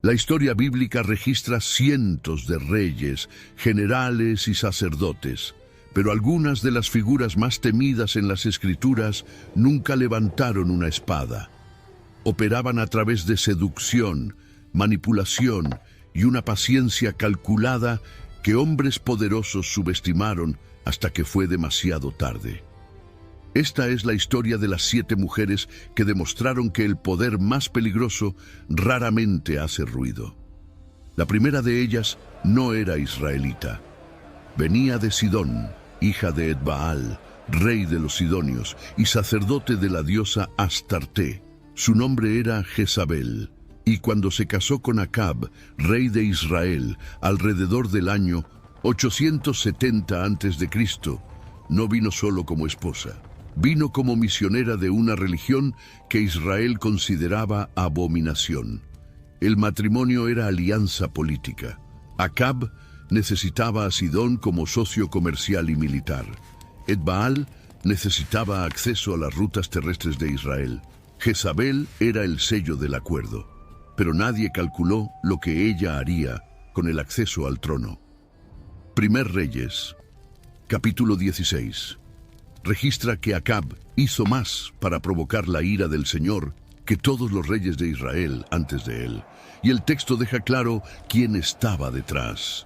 La historia bíblica registra cientos de reyes, generales y sacerdotes, pero algunas de las figuras más temidas en las Escrituras nunca levantaron una espada. Operaban a través de seducción, manipulación y una paciencia calculada que hombres poderosos subestimaron hasta que fue demasiado tarde. Esta es la historia de las 7 mujeres que demostraron que el poder más peligroso raramente hace ruido. La primera de ellas no era israelita. Venía de Sidón, hija de Etbaal, rey de los sidonios y sacerdote de la diosa Astarte. Su nombre era Jezabel, y cuando se casó con Acab, rey de Israel, alrededor del año 870 a.C., no vino solo como esposa. Vino como misionera de una religión que Israel consideraba abominación. El matrimonio era alianza política. Acab necesitaba a Sidón como socio comercial y militar. Etbaal necesitaba acceso a las rutas terrestres de Israel. Jezabel era el sello del acuerdo, pero nadie calculó lo que ella haría con el acceso al trono. Primer Reyes, capítulo 16. Registra que Acab hizo más para provocar la ira del Señor que todos los reyes de Israel antes de él, y el texto deja claro quién estaba detrás.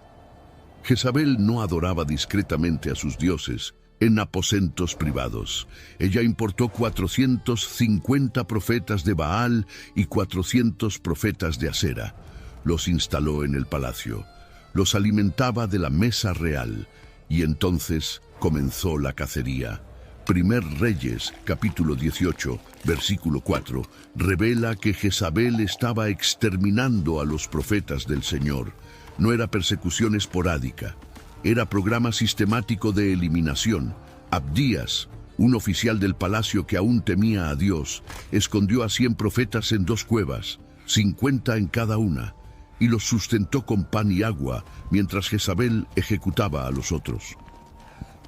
Jezabel no adoraba discretamente a sus dioses en aposentos privados. Ella importó 450 profetas de Baal y 400 profetas de Asera. Los instaló en el palacio, los alimentaba de la mesa real, y entonces comenzó la cacería. Primer Reyes, capítulo 18, versículo 4, revela que Jezabel estaba exterminando a los profetas del Señor. No era persecución esporádica, era programa sistemático de eliminación. Abdías, un oficial del palacio que aún temía a Dios, escondió a 100 profetas en 2 cuevas, 50 en cada una, y los sustentó con pan y agua, mientras Jezabel ejecutaba a los otros.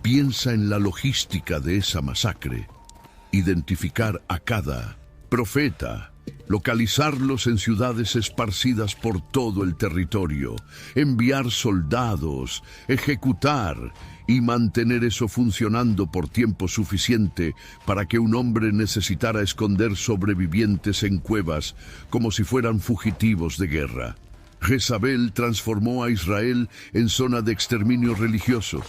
Piensa en la logística de esa masacre. Identificar a cada profeta, localizarlos en ciudades esparcidas por todo el territorio, enviar soldados, ejecutar y mantener eso funcionando por tiempo suficiente para que un hombre necesitara esconder sobrevivientes en cuevas como si fueran fugitivos de guerra. Jezabel transformó a Israel en zona de exterminio religioso,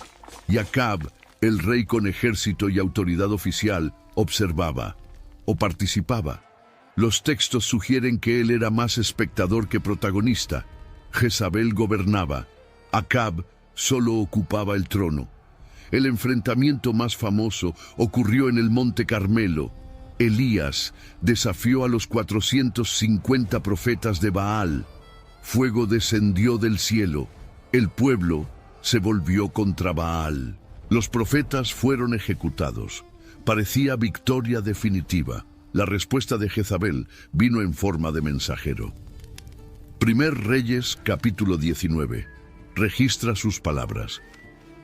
y Acab, el rey con ejército y autoridad oficial, observaba o participaba. Los textos sugieren que él era más espectador que protagonista. Jezabel gobernaba. Acab solo ocupaba el trono. El enfrentamiento más famoso ocurrió en el Monte Carmelo. Elías desafió a los 450 profetas de Baal. Fuego descendió del cielo. El pueblo se volvió contra Baal. Los profetas fueron ejecutados. Parecía victoria definitiva. La respuesta de Jezabel vino en forma de mensajero. Primer Reyes, capítulo 19. Registra sus palabras.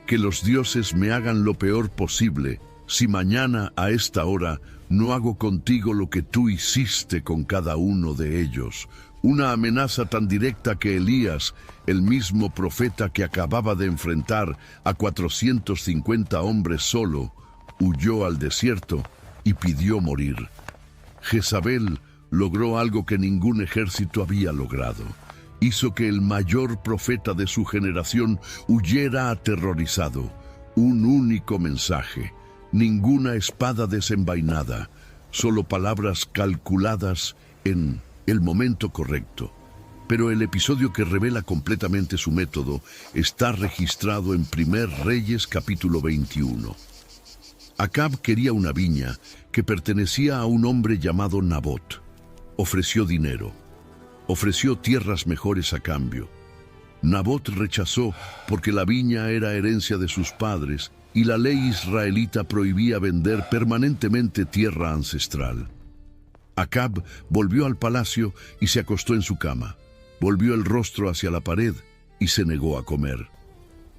Que los dioses me hagan lo peor posible, si mañana a esta hora no hago contigo lo que tú hiciste con cada uno de ellos. Una amenaza tan directa que Elías, el mismo profeta que acababa de enfrentar a 450 hombres solo, huyó al desierto y pidió morir. Jezabel logró algo que ningún ejército había logrado. Hizo que el mayor profeta de su generación huyera aterrorizado. Un único mensaje, ninguna espada desenvainada, solo palabras calculadas en el momento correcto. Pero el episodio que revela completamente su método está registrado en Primer Reyes capítulo 21. Acab quería una viña que pertenecía a un hombre llamado Nabot. Ofreció dinero. Ofreció tierras mejores a cambio. Nabot rechazó porque la viña era herencia de sus padres y la ley israelita prohibía vender permanentemente tierra ancestral. Acab volvió al palacio y se acostó en su cama. Volvió el rostro hacia la pared y se negó a comer.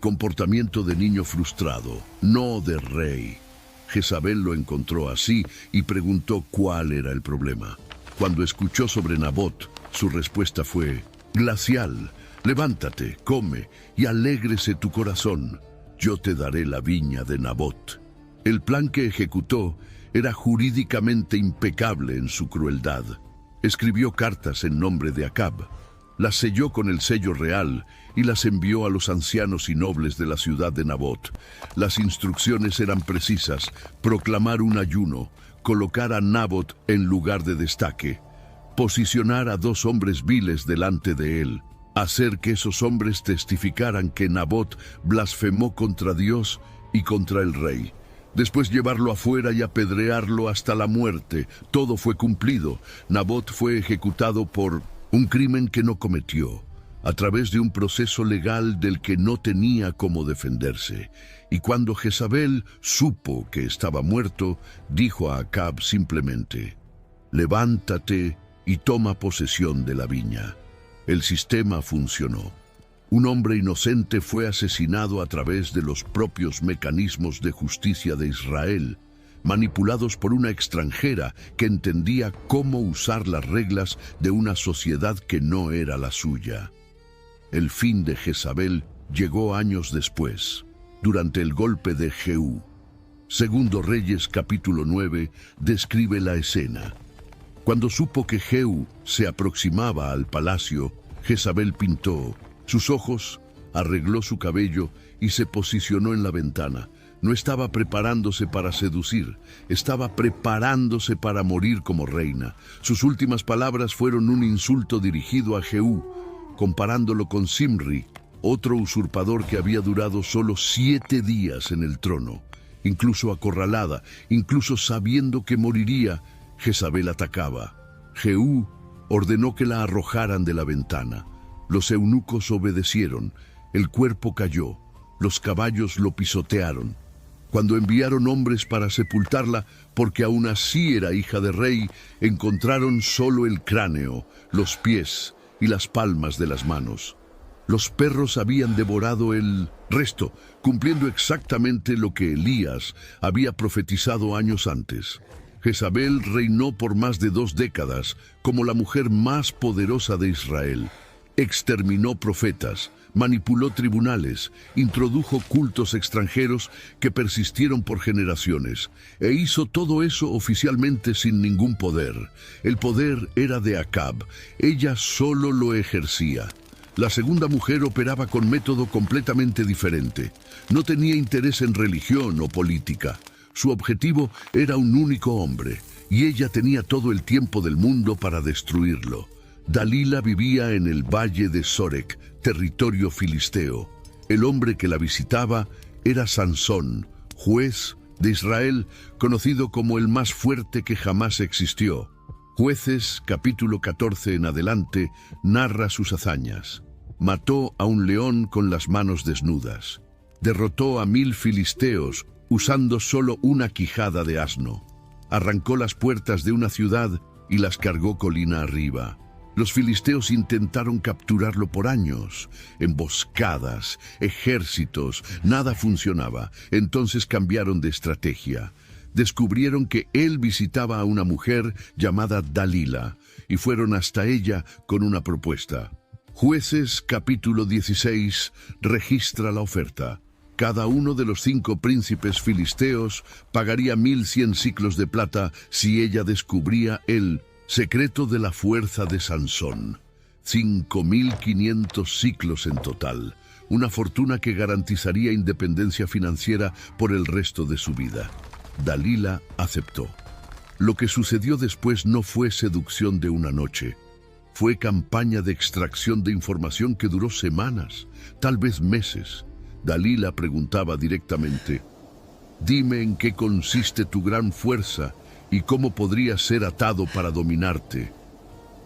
Comportamiento de niño frustrado, no de rey. Jezabel lo encontró así y preguntó cuál era el problema. Cuando escuchó sobre Nabot, su respuesta fue: glacial. Levántate, come, y alégrese tu corazón. Yo te daré la viña de Nabot. El plan que ejecutó era jurídicamente impecable en su crueldad. Escribió cartas en nombre de Acab, las selló con el sello real y las envió a los ancianos y nobles de la ciudad de Nabot. Las instrucciones eran precisas: proclamar un ayuno, colocar a Nabot en lugar de destaque, posicionar a 2 hombres viles delante de él, hacer que esos hombres testificaran que Nabot blasfemó contra Dios y contra el rey. Después llevarlo afuera y apedrearlo hasta la muerte. Todo fue cumplido. Nabot fue ejecutado por un crimen que no cometió, a través de un proceso legal del que no tenía cómo defenderse. Y cuando Jezabel supo que estaba muerto, dijo a Acab simplemente: levántate y toma posesión de la viña. El sistema funcionó. Un hombre inocente fue asesinado a través de los propios mecanismos de justicia de Israel, manipulados por una extranjera que entendía cómo usar las reglas de una sociedad que no era la suya. El fin de Jezabel llegó años después, durante el golpe de Jehú. Segundo Reyes capítulo 9 describe la escena. Cuando supo que Jehú se aproximaba al palacio, Jezabel pintó sus ojos, arregló su cabello y se posicionó en la ventana. No estaba preparándose para seducir, estaba preparándose para morir como reina. Sus últimas palabras fueron un insulto dirigido a Jehú, comparándolo con Zimri, otro usurpador que había durado solo 7 días en el trono. Incluso acorralada, incluso sabiendo que moriría, Jezabel atacaba. Jehú ordenó que la arrojaran de la ventana. Los eunucos obedecieron, el cuerpo cayó, los caballos lo pisotearon. Cuando enviaron hombres para sepultarla, porque aún así era hija de rey, encontraron solo el cráneo, los pies y las palmas de las manos. Los perros habían devorado el resto, cumpliendo exactamente lo que Elías había profetizado años antes. Jezabel reinó por más de 2 décadas como la mujer más poderosa de Israel. Exterminó profetas, manipuló tribunales, introdujo cultos extranjeros que persistieron por generaciones, e hizo todo eso oficialmente sin ningún poder. El poder era de Acab, ella solo lo ejercía. La segunda mujer operaba con método completamente diferente. No tenía interés en religión o política. Su objetivo era un único hombre, y ella tenía todo el tiempo del mundo para destruirlo. Dalila vivía en el valle de Sorek, territorio filisteo. El hombre que la visitaba era Sansón, juez de Israel, conocido como el más fuerte que jamás existió. Jueces, capítulo 14 en adelante, narra sus hazañas. Mató a un león con las manos desnudas. Derrotó a 1000 filisteos usando solo una quijada de asno. Arrancó las puertas de una ciudad y las cargó colina arriba. Los filisteos intentaron capturarlo por años. Emboscadas, ejércitos, nada funcionaba. Entonces cambiaron de estrategia. Descubrieron que él visitaba a una mujer llamada Dalila y fueron hasta ella con una propuesta. Jueces capítulo 16 registra la oferta. Cada uno de los 5 príncipes filisteos pagaría 1100 siclos de plata si ella descubría el secreto de la fuerza de Sansón. 5500 siclos en total, una fortuna que garantizaría independencia financiera por el resto de su vida. Dalila aceptó. Lo que sucedió después no fue seducción de una noche. Fue campaña de extracción de información que duró semanas, tal vez meses. Dalila preguntaba directamente: «Dime en qué consiste tu gran fuerza y cómo podría ser atado para dominarte».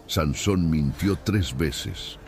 Sansón mintió 3 veces.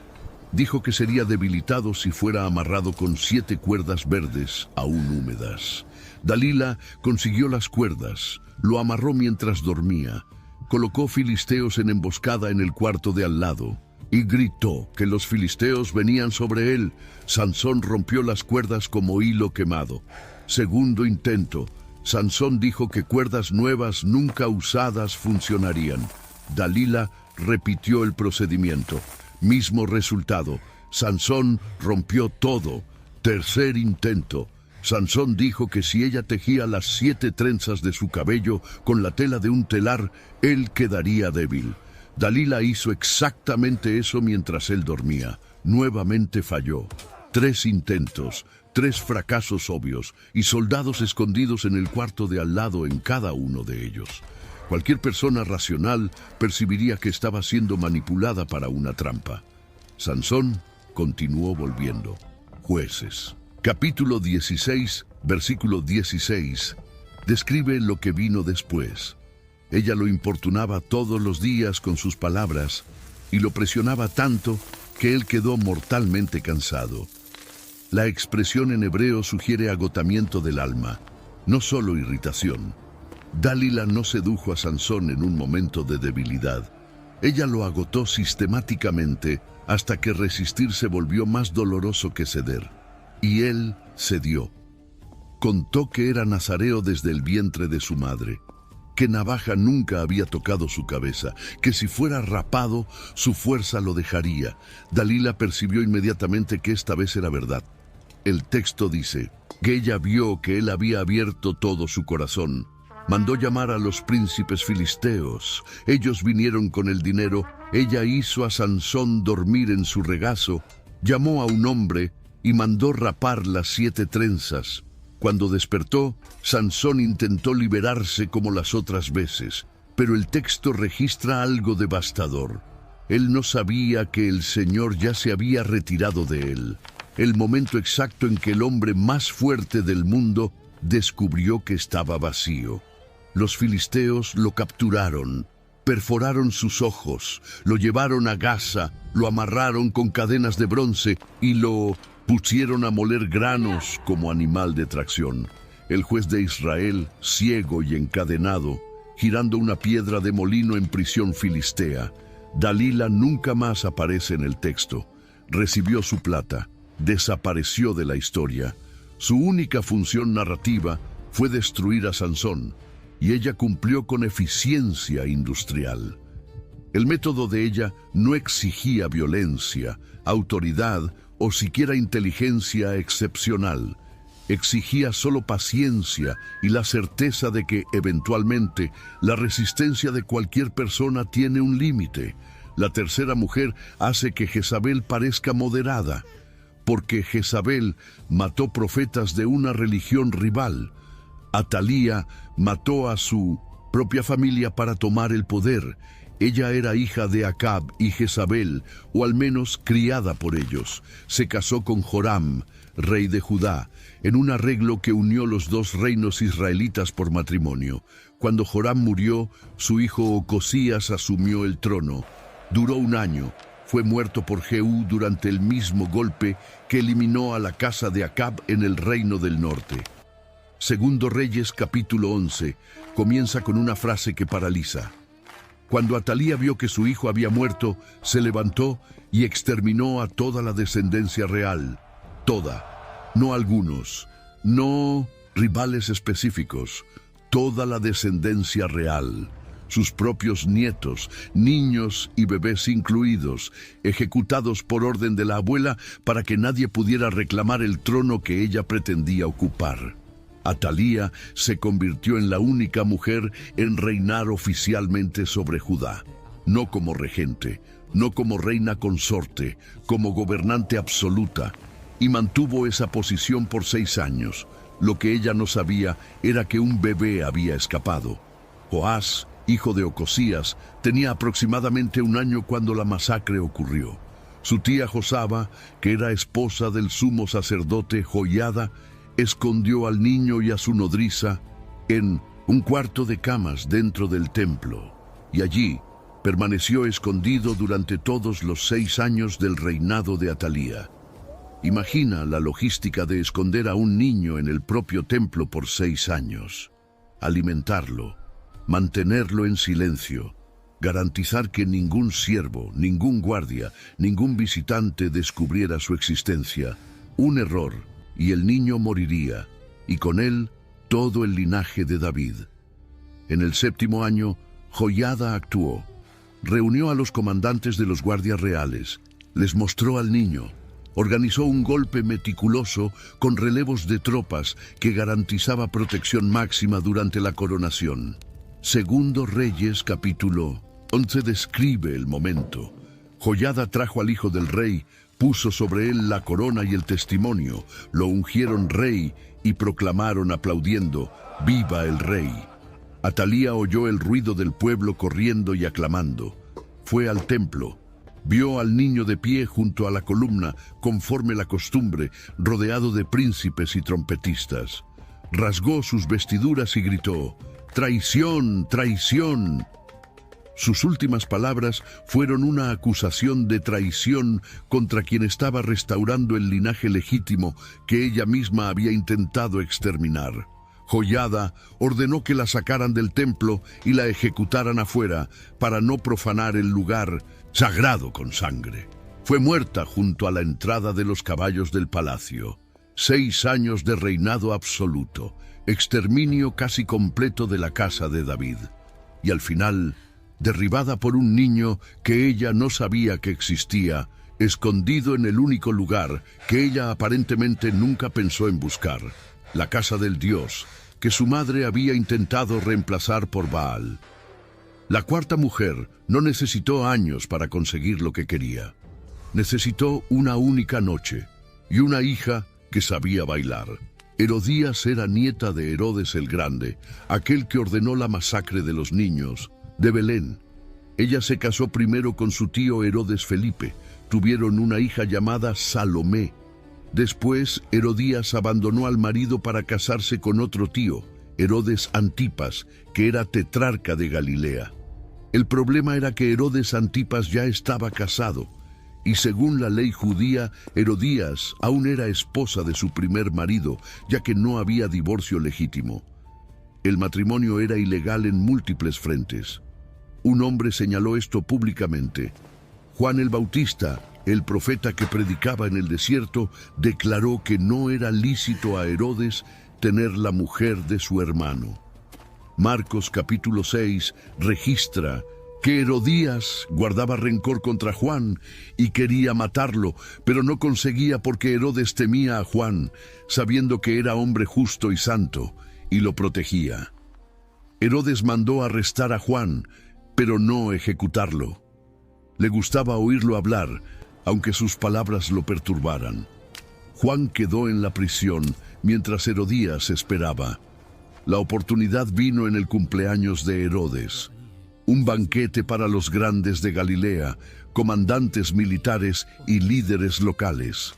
Dijo que sería debilitado si fuera amarrado con 7 cuerdas verdes, aún húmedas. Dalila consiguió las cuerdas, lo amarró mientras dormía, colocó filisteos en emboscada en el cuarto de al lado y gritó que los filisteos venían sobre él. Sansón rompió las cuerdas como hilo quemado. Segundo intento. Sansón dijo que cuerdas nuevas nunca usadas funcionarían. Dalila repitió el procedimiento. Mismo resultado. Sansón rompió todo. Tercer intento. Sansón dijo que si ella tejía las 7 trenzas de su cabello con la tela de un telar, él quedaría débil. Dalila hizo exactamente eso mientras él dormía. Nuevamente falló. 3 intentos, 3 fracasos obvios y soldados escondidos en el cuarto de al lado en cada uno de ellos. Cualquier persona racional percibiría que estaba siendo manipulada para una trampa. Sansón continuó volviendo. Jueces. Capítulo 16, versículo 16, describe lo que vino después. Ella lo importunaba todos los días con sus palabras y lo presionaba tanto que él quedó mortalmente cansado. La expresión en hebreo sugiere agotamiento del alma, no solo irritación. Dalila no sedujo a Sansón en un momento de debilidad. Ella lo agotó sistemáticamente hasta que resistir se volvió más doloroso que ceder. Y él cedió. Contó que era nazareo desde el vientre de su madre, que navaja nunca había tocado su cabeza, que si fuera rapado, su fuerza lo dejaría. Dalila percibió inmediatamente que esta vez era verdad. El texto dice que ella vio que él había abierto todo su corazón. Mandó llamar a los príncipes filisteos. Ellos vinieron con el dinero. Ella hizo a Sansón dormir en su regazo. Llamó a un hombre y mandó rapar las 7 trenzas. Cuando despertó, Sansón intentó liberarse como las otras veces, pero el texto registra algo devastador. Él no sabía que el Señor ya se había retirado de él. El momento exacto en que el hombre más fuerte del mundo descubrió que estaba vacío. Los filisteos lo capturaron, perforaron sus ojos, lo llevaron a Gaza, lo amarraron con cadenas de bronce y lo pusieron a moler granos como animal de tracción. El juez de Israel, ciego y encadenado, girando una piedra de molino en prisión filistea. Dalila nunca más aparece en el texto. Recibió su plata, desapareció de la historia. Su única función narrativa fue destruir a Sansón, y ella cumplió con eficiencia industrial. El método de ella no exigía violencia, autoridad o siquiera inteligencia excepcional. Exigía solo paciencia y la certeza de que, eventualmente, la resistencia de cualquier persona tiene un límite. La tercera mujer hace que Jezabel parezca moderada, porque Jezabel mató profetas de una religión rival. Atalía mató a su propia familia para tomar el poder. Ella era hija de Acab y Jezabel, o al menos criada por ellos. Se casó con Joram, rey de Judá, en un arreglo que unió los 2 reinos israelitas por matrimonio. Cuando Joram murió, su hijo Ocosías asumió el trono. Duró 1 año. Fue muerto por Jehú durante el mismo golpe que eliminó a la casa de Acab en el reino del norte. Segundo Reyes, capítulo 11, comienza con una frase que paraliza. Cuando Atalía vio que su hijo había muerto, se levantó y exterminó a toda la descendencia real. Toda. No algunos. No rivales específicos. Toda la descendencia real. Sus propios nietos, niños y bebés incluidos, ejecutados por orden de la abuela para que nadie pudiera reclamar el trono que ella pretendía ocupar. Atalía se convirtió en la única mujer en reinar oficialmente sobre Judá, no como regente, no como reina consorte, como gobernante absoluta, y mantuvo esa posición por 6 años. Lo que ella no sabía era que un bebé había escapado. Joás, hijo de Ocosías, tenía aproximadamente 1 año cuando la masacre ocurrió. Su tía Josaba, que era esposa del sumo sacerdote Joiada, escondió al niño y a su nodriza en un cuarto de camas dentro del templo, y allí permaneció escondido durante todos los 6 años del reinado de Atalía. Imagina la logística de esconder a un niño en el propio templo por 6 años. Alimentarlo, mantenerlo en silencio, garantizar que ningún siervo, ningún guardia, ningún visitante descubriera su existencia. Un error y el niño moriría, y con él todo el linaje de David. En el 7º año, Joiada actuó. Reunió a los comandantes de los guardias reales Les mostró al niño. Organizó un golpe meticuloso con relevos de tropas que garantizaba protección máxima durante la coronación. Segundo Reyes, capítulo 11, describe el momento. Joiada trajo al hijo del rey, puso sobre él la corona y el testimonio, lo ungieron rey y proclamaron aplaudiendo: ¡Viva el rey! Atalía oyó el ruido del pueblo corriendo y aclamando. Fue al templo. Vio al niño de pie junto a la columna, conforme la costumbre, rodeado de príncipes y trompetistas. Rasgó sus vestiduras y gritó: ¡Traición! ¡Traición! Sus últimas palabras fueron una acusación de traición contra quien estaba restaurando el linaje legítimo que ella misma había intentado exterminar. Joiada ordenó que la sacaran del templo y la ejecutaran afuera para no profanar el lugar sagrado con sangre. Fue muerta junto a la entrada de los caballos del palacio. 6 años de reinado absoluto, exterminio casi completo de la casa de David. Y al final, derribada por un niño que ella no sabía que existía, escondido en el único lugar que ella aparentemente nunca pensó en buscar, la casa del Dios, que su madre había intentado reemplazar por Baal. La cuarta mujer no necesitó años para conseguir lo que quería. Necesitó una única noche y una hija que sabía bailar. Herodías era nieta de Herodes el Grande, aquel que ordenó la masacre de los niños de Belén. Ella se casó primero con su tío Herodes Felipe. Tuvieron una hija llamada Salomé. Después, Herodías abandonó al marido para casarse con otro tío, Herodes Antipas, que era tetrarca de Galilea. El problema era que Herodes Antipas ya estaba casado, y según la ley judía, Herodías aún era esposa de su primer marido, ya que no había divorcio legítimo. El matrimonio era ilegal en múltiples frentes. Un hombre señaló esto públicamente. Juan el Bautista, el profeta que predicaba en el desierto, declaró que no era lícito a Herodes tener la mujer de su hermano. Marcos capítulo 6 registra que Herodías guardaba rencor contra Juan y quería matarlo, pero no conseguía porque Herodes temía a Juan, sabiendo que era hombre justo y santo, y lo protegía. Herodes mandó arrestar a Juan, pero no ejecutarlo. Le gustaba oírlo hablar, aunque sus palabras lo perturbaran. Juan quedó en la prisión mientras Herodías esperaba. La oportunidad vino en el cumpleaños de Herodes. Un banquete para los grandes de Galilea, comandantes militares y líderes locales.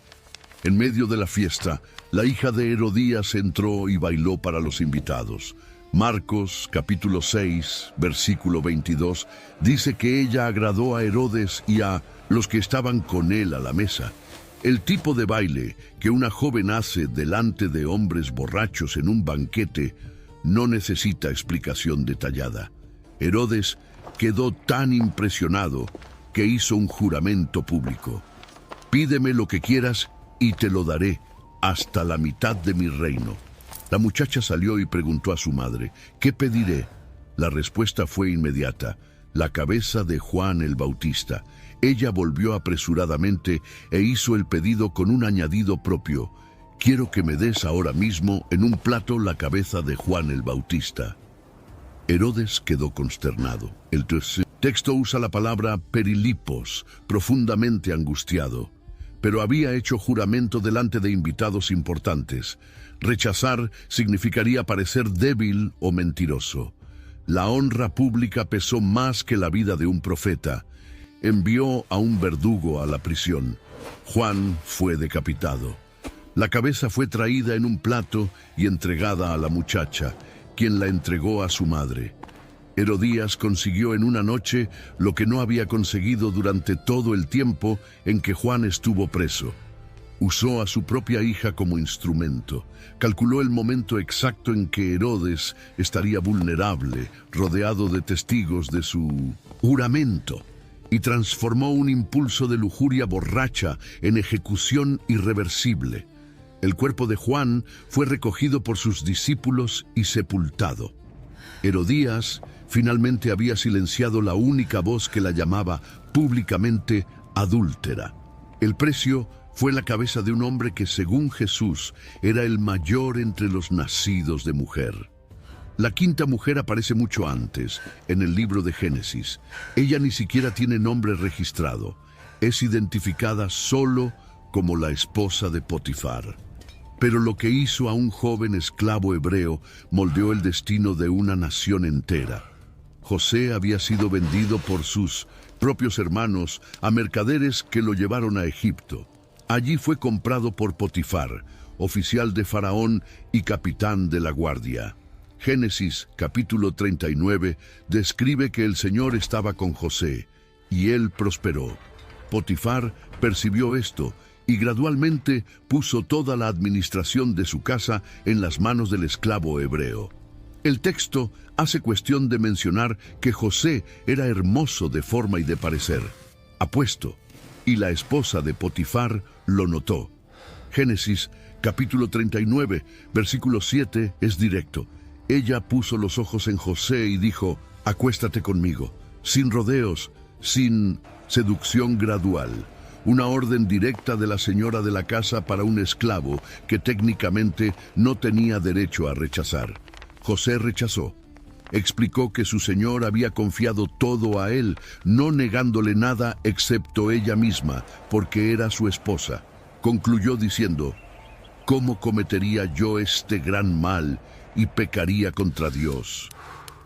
En medio de la fiesta, la hija de Herodías entró y bailó para los invitados. Marcos capítulo 6, versículo 22, dice que ella agradó a Herodes y a los que estaban con él a la mesa. El tipo de baile que una joven hace delante de hombres borrachos en un banquete no necesita explicación detallada. Herodes quedó tan impresionado que hizo un juramento público. Pídeme lo que quieras y te lo daré, hasta la mitad de mi reino. La muchacha salió y preguntó a su madre: ¿qué pediré? La respuesta fue inmediata: la cabeza de Juan el Bautista. Ella volvió apresuradamente e hizo el pedido con un añadido propio: quiero que me des ahora mismo en un plato la cabeza de Juan el Bautista. Herodes quedó consternado. El texto usa la palabra perilipos, profundamente angustiado, pero había hecho juramento delante de invitados importantes. Rechazar significaría parecer débil o mentiroso. La honra pública pesó más que la vida de un profeta. Envió a un verdugo a la prisión. Juan fue decapitado. La cabeza fue traída en un plato y entregada a la muchacha, quien la entregó a su madre. Herodías consiguió en una noche lo que no había conseguido durante todo el tiempo en que Juan estuvo preso. Usó a su propia hija como instrumento. Calculó el momento exacto en que Herodes estaría vulnerable, rodeado de testigos de su juramento, y transformó un impulso de lujuria borracha en ejecución irreversible. El cuerpo de Juan fue recogido por sus discípulos y sepultado. Herodías finalmente había silenciado la única voz que la llamaba públicamente adúltera. El precio fue la cabeza de un hombre que, según Jesús, era el mayor entre los nacidos de mujer. La quinta mujer aparece mucho antes, en el libro de Génesis. Ella ni siquiera tiene nombre registrado. Es identificada solo como la esposa de Potifar. Pero lo que hizo a un joven esclavo hebreo moldeó el destino de una nación entera. José había sido vendido por sus propios hermanos a mercaderes que lo llevaron a Egipto. Allí fue comprado por Potifar, oficial de Faraón y capitán de la guardia. Génesis capítulo 39 describe que el Señor estaba con José y él prosperó. Potifar percibió esto y gradualmente puso toda la administración de su casa en las manos del esclavo hebreo. El texto hace cuestión de mencionar que José era hermoso de forma y de parecer, apuesto, y la esposa de Potifar lo notó. Génesis capítulo 39, versículo 7 es directo. Ella puso los ojos en José y dijo: acuéstate conmigo, sin rodeos, sin seducción gradual. Una orden directa de la señora de la casa para un esclavo que técnicamente no tenía derecho a rechazar. José rechazó. Explicó que su señor había confiado todo a él, no negándole nada excepto ella misma, porque era su esposa. Concluyó diciendo: ¿cómo cometería yo este gran mal y pecaría contra Dios?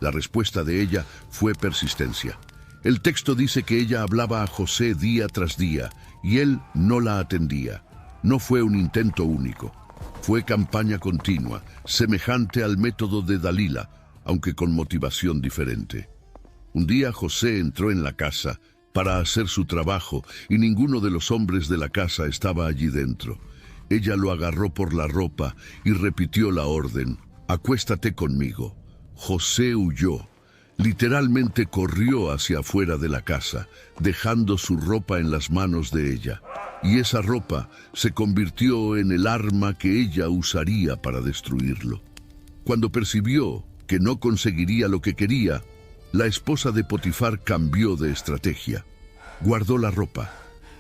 La respuesta de ella fue persistencia. El texto dice que ella hablaba a José día tras día, y él no la atendía. No fue un intento único. Fue campaña continua, semejante al método de Dalila, aunque con motivación diferente. Un día José entró en la casa para hacer su trabajo y ninguno de los hombres de la casa estaba allí dentro. Ella lo agarró por la ropa y repitió la orden: acuéstate conmigo. José huyó. Literalmente corrió hacia afuera de la casa, dejando su ropa en las manos de ella. Y esa ropa se convirtió en el arma que ella usaría para destruirlo. Cuando percibió que no conseguiría lo que quería, la esposa de Potifar cambió de estrategia. Guardó la ropa,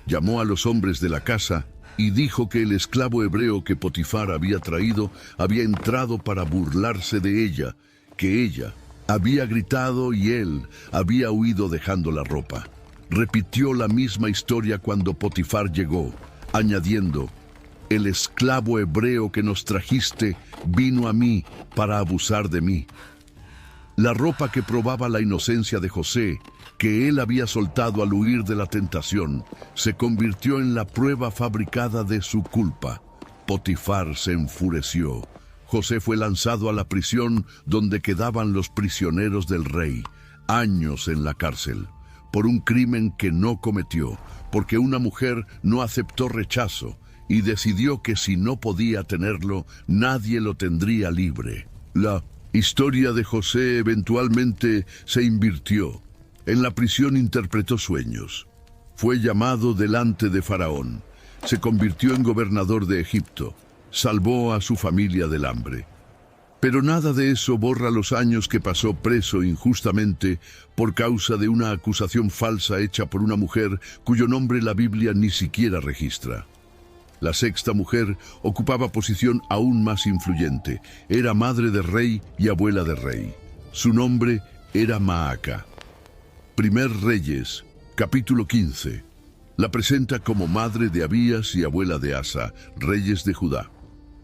llamó a los hombres de la casa y dijo que el esclavo hebreo que Potifar había traído había entrado para burlarse de ella, que ella había gritado y él había huido dejando la ropa. Repitió la misma historia cuando Potifar llegó, añadiendo: el esclavo hebreo que nos trajiste vino a mí para abusar de mí. La ropa que probaba la inocencia de José, que él había soltado al huir de la tentación, se convirtió en la prueba fabricada de su culpa. Potifar se enfureció. José fue lanzado a la prisión donde quedaban los prisioneros del rey, años en la cárcel, por un crimen que no cometió, porque una mujer no aceptó rechazo y decidió que si no podía tenerlo, nadie lo tendría libre. La historia de José eventualmente se invirtió. En la prisión interpretó sueños. Fue llamado delante de Faraón. Se convirtió en gobernador de Egipto. Salvó a su familia del hambre. Pero nada de eso borra los años que pasó preso injustamente por causa de una acusación falsa hecha por una mujer cuyo nombre la Biblia ni siquiera registra. La sexta mujer ocupaba posición aún más influyente. Era madre de rey y abuela de rey. Su nombre era Maaca. Primer Reyes, capítulo 15. La presenta como madre de Abías y abuela de Asa, reyes de Judá.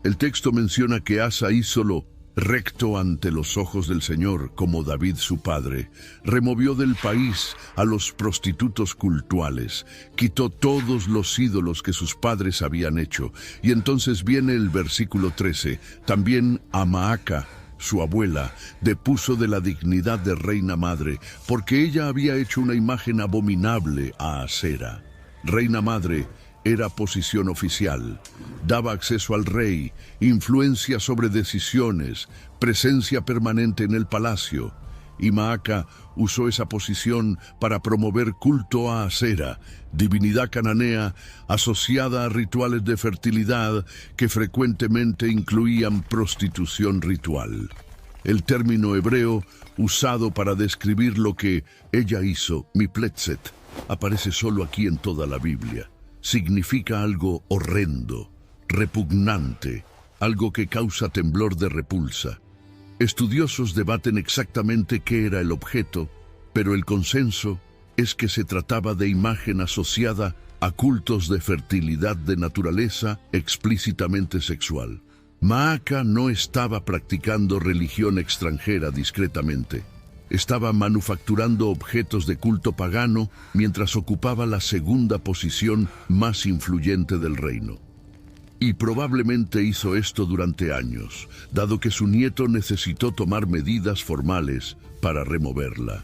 El texto menciona que Asa hizo lo recto ante los ojos del Señor, como David su padre. Removió del país a los prostitutos cultuales, quitó todos los ídolos que sus padres habían hecho. Y entonces viene el versículo 13. También a Maaca, su abuela, depuso de la dignidad de reina madre, porque ella había hecho una imagen abominable a Asera. Reina madre era posición oficial, daba acceso al rey, influencia sobre decisiones, presencia permanente en el palacio. Y Maaca usó esa posición para promover culto a Asera, divinidad cananea asociada a rituales de fertilidad que frecuentemente incluían prostitución ritual. El término hebreo usado para describir lo que ella hizo, mipletzet, aparece solo aquí en toda la Biblia. significa algo horrendo, repugnante, algo que causa temblor de repulsa. Estudiosos debaten exactamente qué era el objeto, pero el consenso es que se trataba de imagen asociada a cultos de fertilidad de naturaleza explícitamente sexual. Maacah no estaba practicando religión extranjera discretamente. Estaba manufacturando objetos de culto pagano mientras ocupaba la segunda posición más influyente del reino. Y probablemente hizo esto durante años, dado que su nieto necesitó tomar medidas formales para removerla.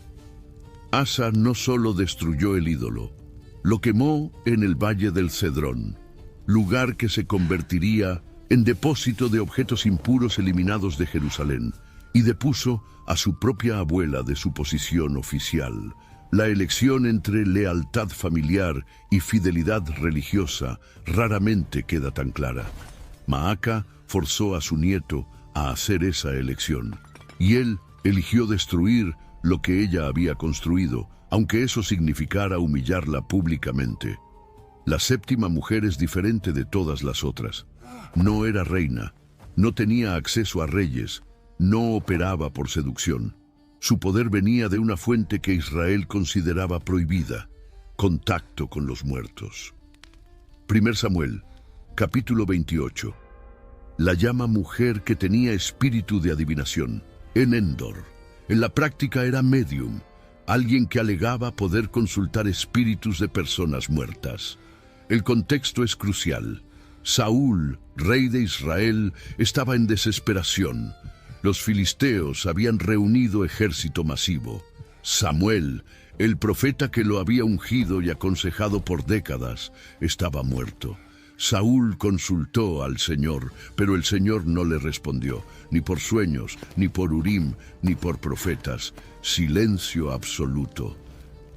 Asa no solo destruyó el ídolo, lo quemó en el Valle del Cedrón, lugar que se convertiría en depósito de objetos impuros eliminados de Jerusalén, y depuso a su propia abuela de su posición oficial. La elección entre lealtad familiar y fidelidad religiosa raramente queda tan clara. Maacah forzó a su nieto a hacer esa elección, y él eligió destruir lo que ella había construido, aunque eso significara humillarla públicamente. La séptima mujer es diferente de todas las otras. No era reina, no tenía acceso a reyes, no operaba por seducción. Su poder venía de una fuente que Israel consideraba prohibida: contacto con los muertos. 1 Samuel, capítulo 28. La llama mujer que tenía espíritu de adivinación. En Endor, en la práctica era medium, alguien que alegaba poder consultar espíritus de personas muertas. El contexto es crucial. Saúl, rey de Israel, estaba en desesperación. Los filisteos habían reunido ejército masivo. Samuel, el profeta que lo había ungido y aconsejado por décadas, estaba muerto. Saúl consultó al Señor, pero el Señor no le respondió, ni por sueños, ni por Urim, ni por profetas. Silencio absoluto.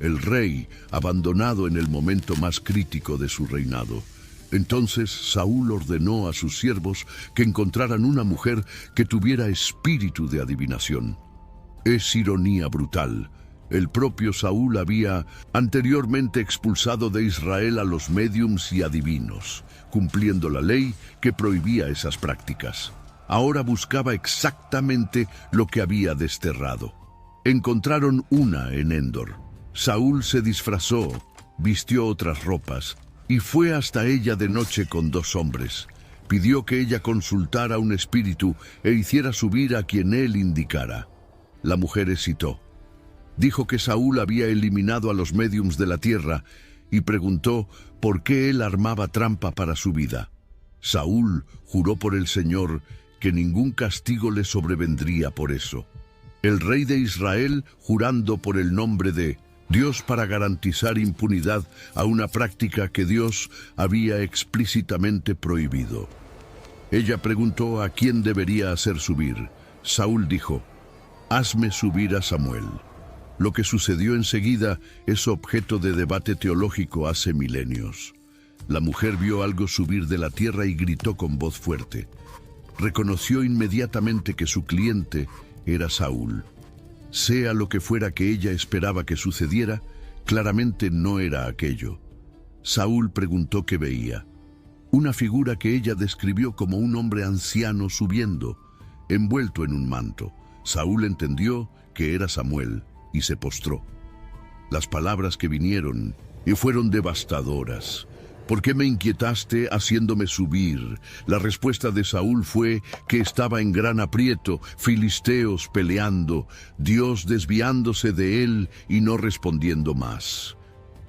El rey, abandonado en el momento más crítico de su reinado. Entonces Saúl ordenó a sus siervos que encontraran una mujer que tuviera espíritu de adivinación. Es ironía brutal. El propio Saúl había anteriormente expulsado de Israel a los médiums y adivinos, cumpliendo la ley que prohibía esas prácticas. Ahora buscaba exactamente lo que había desterrado. Encontraron una en Endor. Saúl se disfrazó, vistió otras ropas y fue hasta ella de noche con 2 hombres. Pidió que ella consultara un espíritu e hiciera subir a quien él indicara. La mujer hesitó. Dijo que Saúl había eliminado a los médiums de la tierra y preguntó por qué él armaba trampa para su vida. Saúl juró por el Señor que ningún castigo le sobrevendría por eso. El rey de Israel, jurando por el nombre de Dios para garantizar impunidad a una práctica que Dios había explícitamente prohibido. Ella preguntó a quién debería hacer subir. Saúl dijo: «Hazme subir a Samuel». Lo que sucedió enseguida es objeto de debate teológico hace milenios. La mujer vio algo subir de la tierra y gritó con voz fuerte. Reconoció inmediatamente que su cliente era Saúl. Sea lo que fuera que ella esperaba que sucediera, claramente no era aquello. Saúl preguntó qué veía. Una figura que ella describió como un hombre anciano subiendo, envuelto en un manto. Saúl entendió que era Samuel y se postró. Las palabras que vinieron y fueron devastadoras. «¿Por qué me inquietaste haciéndome subir?». La respuesta de Saúl fue que estaba en gran aprieto, filisteos peleando, Dios desviándose de él y no respondiendo más.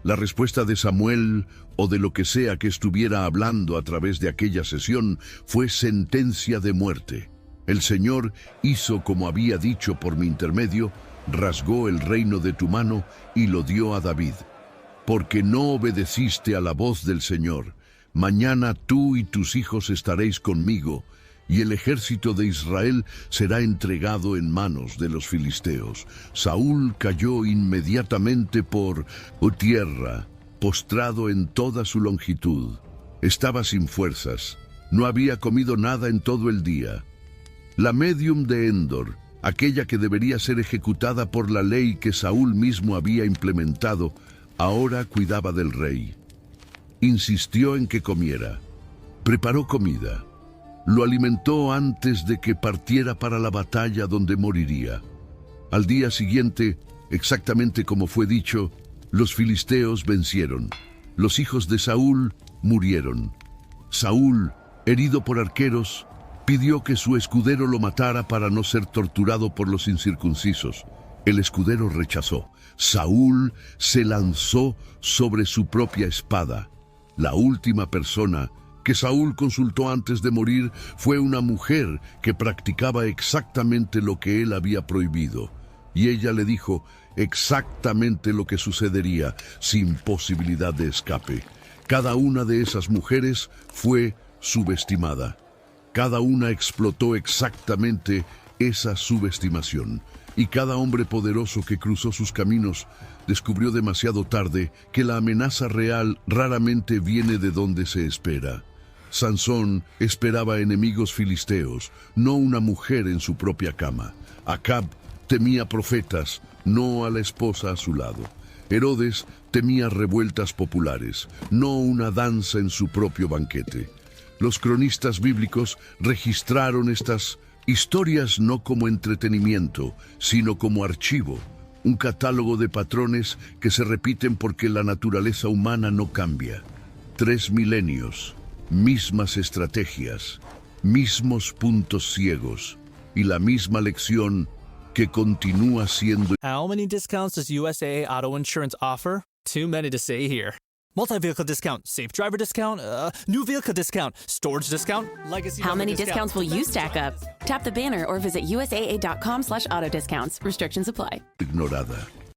La respuesta de Samuel, o de lo que sea que estuviera hablando a través de aquella sesión, fue sentencia de muerte. El Señor hizo como había dicho por mi intermedio, rasgó el reino de tu mano y lo dio a David. Porque no obedeciste a la voz del Señor, mañana tú y tus hijos estaréis conmigo, y el ejército de Israel será entregado en manos de los filisteos. Saúl cayó inmediatamente por tierra, postrado en toda su longitud. Estaba sin fuerzas, no había comido nada en todo el día. La médium de Endor, aquella que debería ser ejecutada por la ley que Saúl mismo había implementado, ahora cuidaba del rey. Insistió en que comiera. Preparó comida. Lo alimentó antes de que partiera para la batalla donde moriría. Al día siguiente, exactamente como fue dicho, los filisteos vencieron. Los hijos de Saúl murieron. Saúl, herido por arqueros, pidió que su escudero lo matara para no ser torturado por los incircuncisos. El escudero rechazó. Saúl se lanzó sobre su propia espada. La última persona que Saúl consultó antes de morir fue una mujer que practicaba exactamente lo que él había prohibido. Y ella le dijo exactamente lo que sucedería sin posibilidad de escape. Cada una de esas mujeres fue subestimada. Cada una explotó exactamente esa subestimación. Y cada hombre poderoso que cruzó sus caminos descubrió demasiado tarde que la amenaza real raramente viene de donde se espera. Sansón esperaba enemigos filisteos, no una mujer en su propia cama. Acab temía profetas, no a la esposa a su lado. Herodes temía revueltas populares, no una danza en su propio banquete. Los cronistas bíblicos registraron estas historias no como entretenimiento, sino como archivo, un catálogo de patrones que se repiten porque la naturaleza humana no cambia. 3 milenios, mismas estrategias, mismos puntos ciegos y la misma lección que continúa siendo. How many discounts does USAA Auto Insurance offer? Too many to say here. Multi-vehicle discount, safe driver discount, new vehicle discount, storage discount, legacy. How many discounts will you stack up? Tap the banner or visit USAA.com/auto discounts. Restrictions apply. Ignorada.